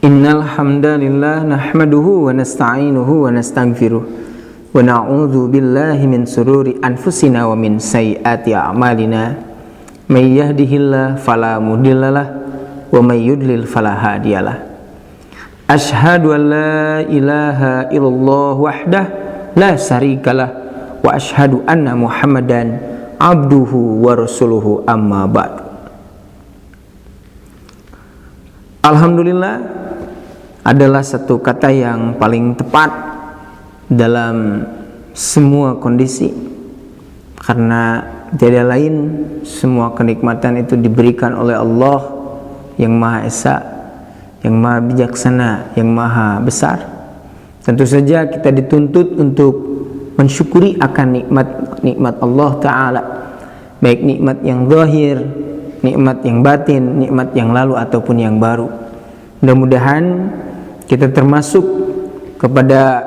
Innal hamdalillah nahmaduhu wa nasta'inuhu wa nastaghfiruh wa na'udzu billahi min sururi anfusina wa min sayyiati a'malina. May yahdihillahu fala mudhillalah wa may yudlil fala hadiyalah. Asyhadu an la ilaha illallah wahdah la syarikalah wa asyhadu anna Muhammadan abduhu wa rasuluhu amma ba'du. Alhamdulillah adalah satu kata yang paling tepat dalam semua kondisi, karena tiada lain semua kenikmatan itu diberikan oleh Allah yang Maha Esa, yang Maha Bijaksana, yang Maha Besar. Tentu saja kita dituntut untuk mensyukuri akan nikmat Allah Ta'ala, baik nikmat yang zahir, nikmat yang batin, nikmat yang lalu ataupun yang baru. Mudah-mudahan kita termasuk kepada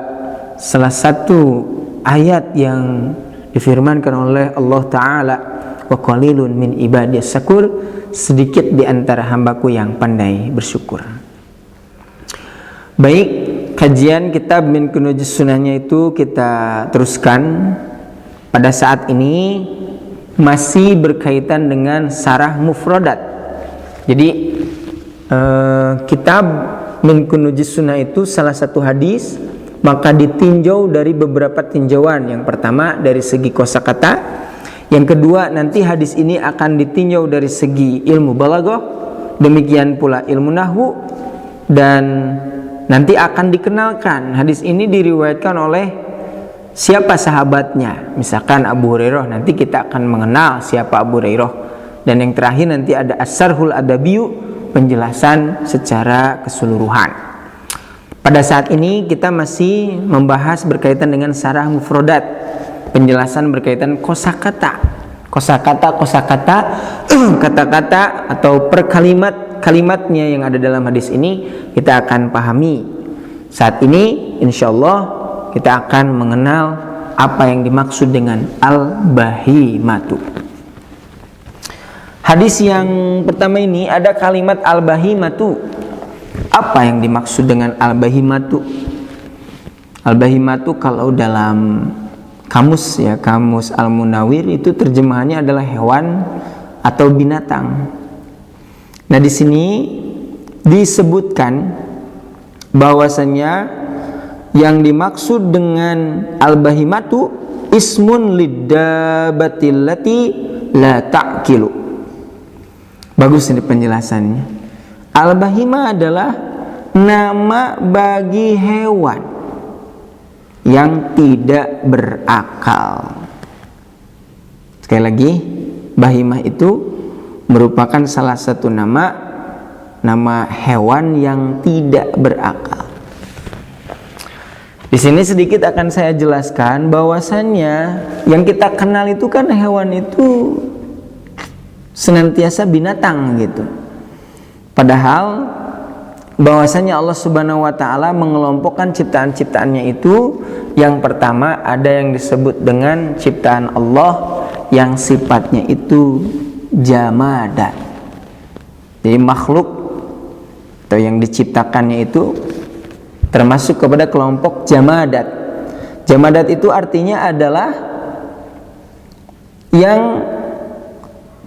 salah satu ayat yang difirmankan oleh Allah Ta'ala, wa qalilun min ibadiyas syakur, sedikit di antara hambaku yang pandai bersyukur. Baik, kajian kitab Min Kunuzis Sunnahnya itu kita teruskan. Pada saat ini masih berkaitan dengan sarah mufradat. Jadi kitab Min Kunuzis Sunnah itu salah satu hadis, maka ditinjau dari beberapa tinjauan. Yang pertama dari segi kosakata, yang kedua nanti hadis ini akan ditinjau dari segi ilmu balaghah, demikian pula ilmu nahwu, dan nanti akan dikenalkan hadis ini diriwayatkan oleh siapa sahabatnya. Misalkan Abu Hurairah, nanti kita akan mengenal siapa Abu Hurairah. Dan yang terakhir nanti ada As-Sarhul Adabiyyu, penjelasan secara keseluruhan. Pada saat ini kita masih membahas berkaitan dengan sarah mufradat, penjelasan berkaitan kosakata, kata-kata atau per kalimatnya yang ada dalam hadis ini kita akan pahami. Saat ini insyaallah kita akan mengenal apa yang dimaksud dengan al-bahimatu. Hadis yang pertama ini ada kalimat al-bahimatu. Apa yang dimaksud dengan al-bahimatu? Al-bahimatu kalau dalam kamus ya, kamus Al-Munawwir itu terjemahannya adalah hewan atau binatang. Nah, di sini disebutkan bahwasanya yang dimaksud dengan al-bahimatu ismun liddabatillati la ta'kilu. Bagus ini penjelasannya. Al-bahimah adalah nama bagi hewan yang tidak berakal. Sekali lagi, bahimah itu merupakan salah satu nama hewan yang tidak berakal. Di sini sedikit akan saya jelaskan bahwasannya yang kita kenal itu kan hewan itu senantiasa binatang gitu. Padahal bahwasanya Allah Subhanahu wa taala mengelompokkan ciptaan-ciptaannya itu, yang pertama ada yang disebut dengan ciptaan Allah yang sifatnya itu jamadat. Jadi makhluk atau yang diciptakannya itu termasuk kepada kelompok jamadat. Jamadat itu artinya adalah yang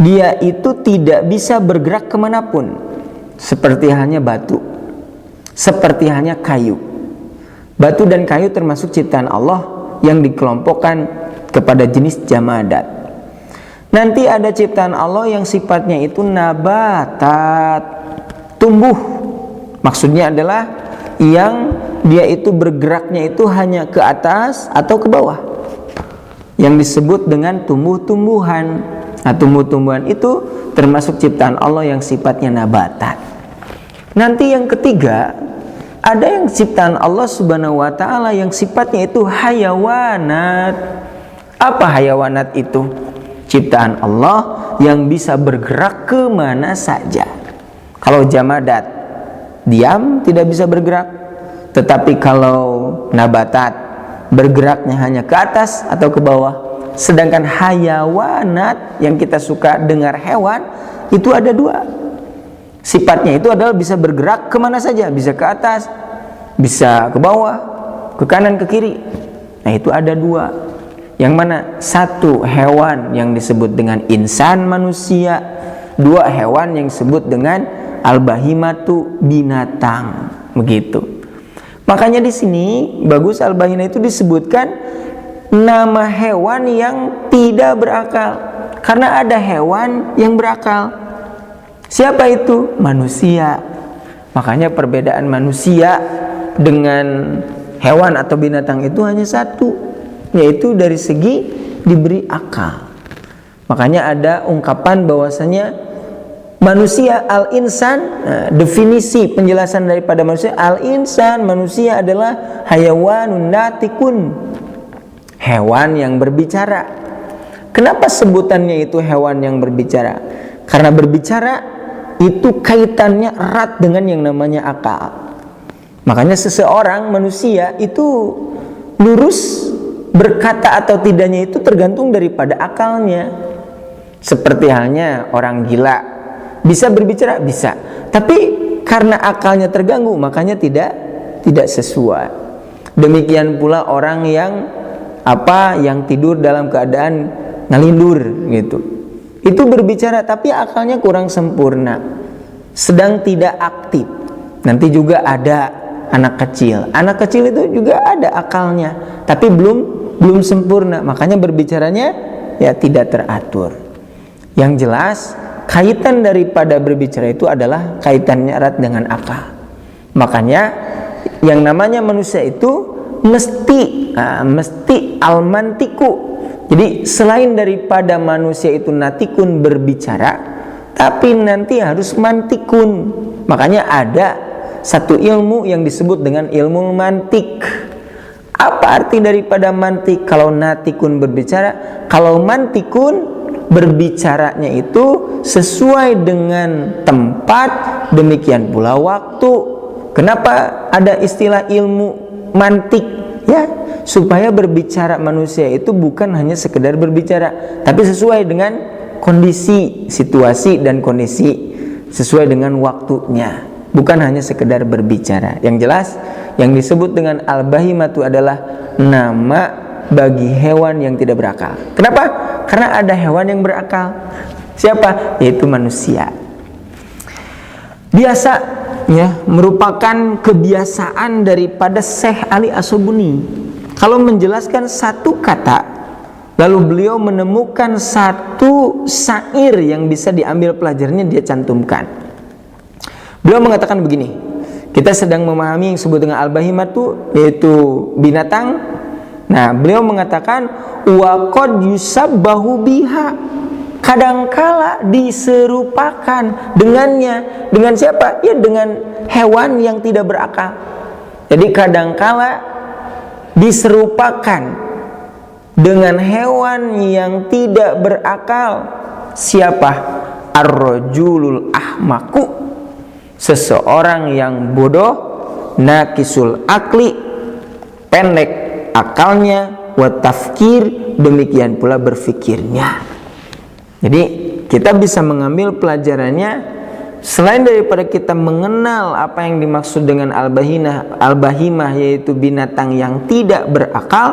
dia itu tidak bisa bergerak kemanapun, seperti halnya batu, seperti halnya kayu. Batu dan kayu termasuk ciptaan Allah yang dikelompokkan kepada jenis jamadat. Nanti ada ciptaan Allah yang sifatnya itu nabatat, tumbuh. Maksudnya adalah yang dia itu bergeraknya itu hanya ke atas atau ke bawah, yang disebut dengan tumbuh-tumbuhan. Nah, tumbuh-tumbuhan itu termasuk ciptaan Allah yang sifatnya nabatat. Nanti yang ketiga, ada yang ciptaan Allah Subhanahu wa taala yang sifatnya itu hayawanat. Apa hayawanat itu? Ciptaan Allah yang bisa bergerak ke mana saja. Kalau jamadat diam, tidak bisa bergerak. Tetapi kalau nabatat, bergeraknya hanya ke atas atau ke bawah. Sedangkan hayawanat yang kita suka dengar hewan itu ada dua. Sifatnya itu adalah bisa bergerak kemana saja, bisa ke atas, bisa ke bawah, ke kanan, ke kiri. Nah itu ada dua. Yang mana? Satu hewan yang disebut dengan insan, manusia. Dua hewan yang disebut dengan al-bahimatu, binatang. Begitu. Makanya di sini bagus al-bahimah itu disebutkan nama hewan yang tidak berakal, karena ada hewan yang berakal. Siapa itu? Manusia. Makanya perbedaan manusia dengan hewan atau binatang itu hanya satu, yaitu dari segi diberi akal. Makanya ada ungkapan bahwasanya manusia al-insan, definisi penjelasan daripada manusia al-insan, manusia adalah hayawanun natikun, hewan yang berbicara. Kenapa sebutannya itu hewan yang berbicara? Karena berbicara itu kaitannya erat dengan yang namanya akal. Makanya seseorang manusia itu lurus berkata atau tidaknya itu tergantung daripada akalnya. Seperti halnya orang gila, bisa berbicara, bisa, tapi karena akalnya terganggu makanya tidak sesuai. Demikian pula orang yang tidur dalam keadaan ngalindur gitu. Itu berbicara tapi akalnya kurang sempurna, sedang tidak aktif. Nanti juga ada anak kecil. Anak kecil itu juga ada akalnya, tapi belum sempurna. Makanya berbicaranya ya tidak teratur. Yang jelas kaitan daripada berbicara itu adalah kaitannya erat dengan akal. Makanya yang namanya manusia itu mesti al-mantiku. Jadi selain daripada manusia itu natikun berbicara, tapi nanti harus mantikun. Makanya ada satu ilmu yang disebut dengan ilmu mantik. Apa arti daripada mantik? Kalau natikun berbicara, kalau mantikun berbicaranya itu sesuai dengan tempat, demikian pula waktu. Kenapa ada istilah ilmu mantik? Ya, supaya berbicara manusia itu bukan hanya sekedar berbicara, tapi sesuai dengan kondisi, situasi dan kondisi, sesuai dengan waktunya, bukan hanya sekedar berbicara. Yang jelas yang disebut dengan al-bahimatu adalah nama bagi hewan yang tidak berakal. Kenapa? Karena ada hewan yang berakal. Siapa? Yaitu manusia. Biasa ya, merupakan kebiasaan daripada Syekh Ali As-Sabuni. Kalau menjelaskan satu kata, lalu beliau menemukan satu syair yang bisa diambil pelajarannya, dia cantumkan. Beliau mengatakan begini, kita sedang memahami yang disebut dengan al-bahimatu, yaitu binatang. Nah, beliau mengatakan wa qad yusabbahu biha, kadangkala diserupakan dengannya. Dengan siapa? Ya dengan hewan yang tidak berakal. Jadi kadangkala diserupakan dengan hewan yang tidak berakal. Siapa? Ar-rajulul ahmaku, seseorang yang bodoh, nakisul akli, pendek akalnya, wa tafkir, demikian pula berfikirnya. Jadi kita bisa mengambil pelajarannya, selain daripada kita mengenal apa yang dimaksud dengan al-bahimah, yaitu binatang yang tidak berakal,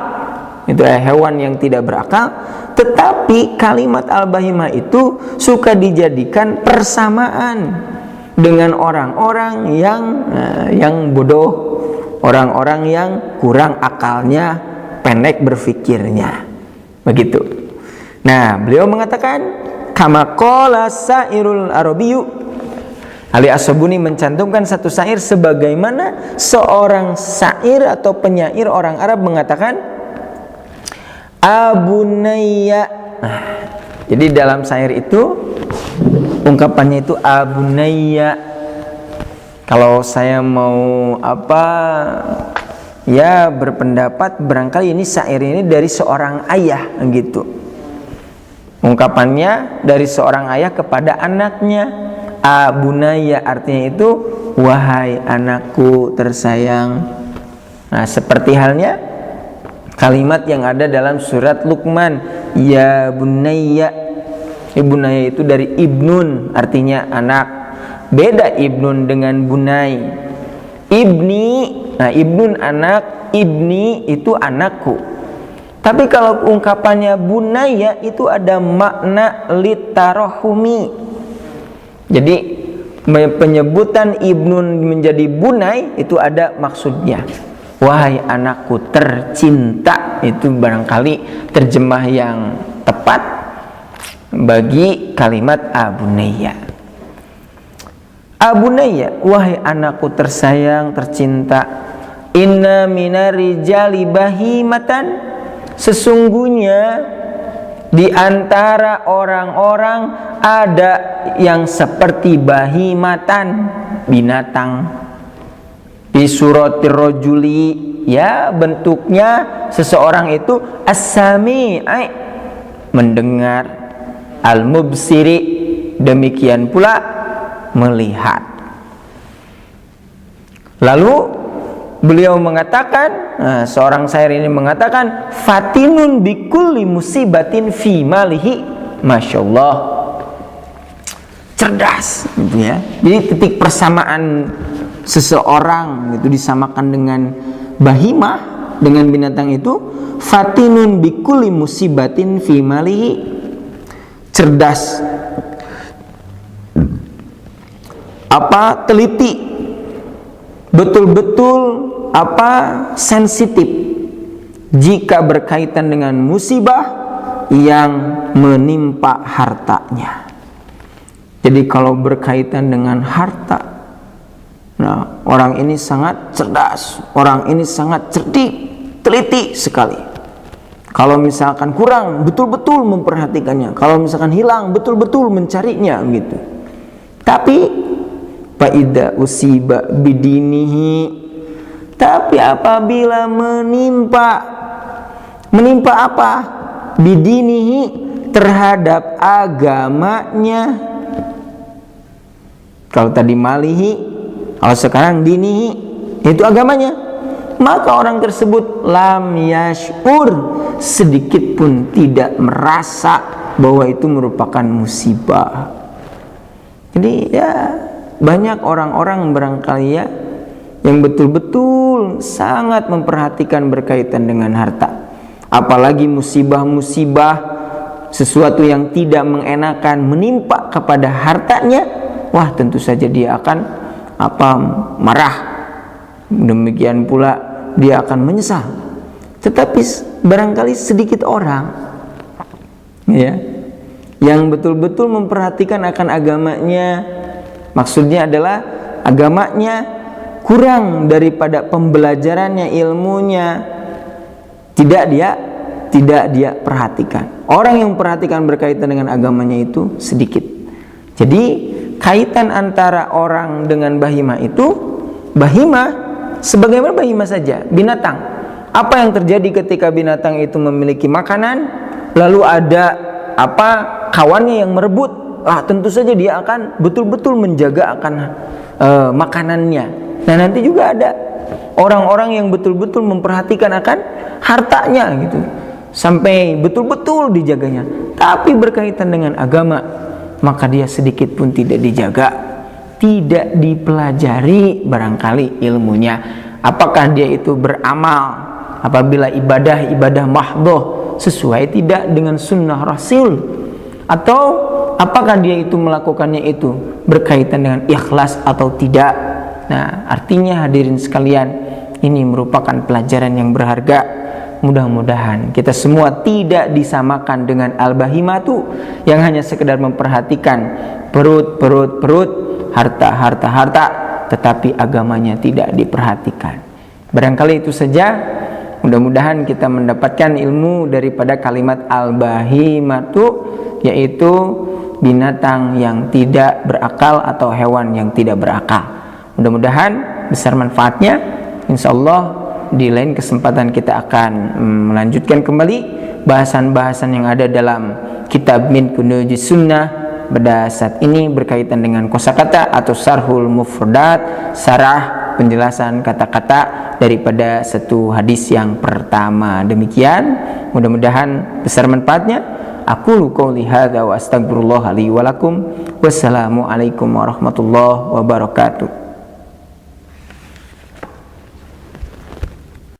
itu hewan yang tidak berakal, tetapi kalimat al-bahimah itu suka dijadikan persamaan dengan orang-orang yang bodoh, orang-orang yang kurang akalnya, pendek berfikirnya. Begitu. Nah, beliau mengatakan kama qala sairul arabiyyu. Ali As-Sabuni mencantumkan satu syair sebagaimana seorang syair atau penyair orang Arab mengatakan abunayya. Nah, jadi dalam syair itu ungkapannya itu abunayya. Kalau saya mau berpendapat, barangkali ini syair ini dari seorang ayah gitu. Ungkapannya dari seorang ayah kepada anaknya. Abunaya artinya itu wahai anakku tersayang. Nah, seperti halnya kalimat yang ada dalam surat Luqman, ya bunayya. Bunayya itu dari ibnun, artinya anak. beda ibnun dengan bunai. Ibni, nah ibnun anak, ibni itu anakku. Tapi kalau ungkapannya bunaya itu ada makna litarahumi. Jadi penyebutan ibnun menjadi bunai itu ada maksudnya. Wahai anakku tercinta, itu barangkali terjemah yang tepat bagi kalimat abunayya. Abunayya, wahai anakku tersayang, tercinta. Inna minarijali bahimatan, sesungguhnya di antara orang-orang ada yang seperti bahimatan, binatang. Di suratir rajuli, ya bentuknya seseorang itu as-sami'i, mendengar, al-mubsiri, demikian pula melihat. Lalu beliau mengatakan, seorang syair ini mengatakan, fatinun bikulli musibatin fi malihi, masya Allah, cerdas gitu ya. Jadi titik persamaan seseorang itu disamakan dengan bahimah, dengan binatang itu, fatinun bikulli musibatin fi malihi, cerdas, teliti, betul-betul sensitif jika berkaitan dengan musibah yang menimpa hartanya. Jadi kalau berkaitan dengan harta, nah, orang ini sangat cerdas, orang ini sangat cerdik, teliti sekali. Kalau misalkan kurang, betul-betul memperhatikannya. Kalau misalkan hilang, betul-betul mencarinya gitu. Tapi faida usiba bidinihi, tapi apabila menimpa apa? Bidinihi, terhadap agamanya. Kalau tadi malihi, kalau sekarang dinihi, itu agamanya, maka orang tersebut lam yash'ur, sedikit pun tidak merasa bahwa itu merupakan musibah. Jadi ya banyak orang-orang barangkali ya yang betul-betul sangat memperhatikan berkaitan dengan harta. Apalagi musibah-musibah, sesuatu yang tidak mengenakan menimpa kepada hartanya, wah tentu saja dia akan marah. Demikian pula dia akan menyesal. Tetapi barangkali sedikit orang ya yang betul-betul memperhatikan akan agamanya, maksudnya adalah agamanya kurang daripada pembelajarannya, ilmunya, tidak dia perhatikan. Orang yang perhatikan berkaitan dengan agamanya itu sedikit. Jadi kaitan antara orang dengan bahimah itu, bahimah sebagaimana bahimah saja, binatang. Apa yang terjadi ketika binatang itu memiliki makanan, lalu ada kawannya yang merebut, tentu saja dia akan betul-betul menjaga akan makanannya. Nah nanti juga ada orang-orang yang betul-betul memperhatikan akan hartanya gitu, sampai betul-betul dijaganya. Tapi berkaitan dengan agama, maka dia sedikit pun tidak dijaga, tidak dipelajari barangkali ilmunya. Apakah dia itu beramal apabila ibadah mahdhah sesuai tidak dengan sunnah Rasul, atau apakah dia itu melakukannya itu berkaitan dengan ikhlas atau tidak. Nah artinya hadirin sekalian, ini merupakan pelajaran yang berharga. Mudah-mudahan kita semua tidak disamakan dengan al-bahimatu yang hanya sekedar memperhatikan perut, harta, tetapi agamanya tidak diperhatikan. Barangkali itu saja. Mudah-mudahan kita mendapatkan ilmu daripada kalimat al-bahimatu, yaitu binatang yang tidak berakal atau hewan yang tidak berakal. Mudah-mudahan besar manfaatnya. Insyaallah di lain kesempatan kita akan melanjutkan kembali bahasan-bahasan yang ada dalam kitab Min Kunuzis Sunnah pada saat ini berkaitan dengan kosakata atau Syarhul Mufradat, sarah penjelasan kata-kata daripada satu hadis yang pertama. Demikian, mudah-mudahan besar manfaatnya. Aku qouli hadza wa astaghfirullah li wa lakum Wassalamualaikum warahmatullahi wabarakatuh.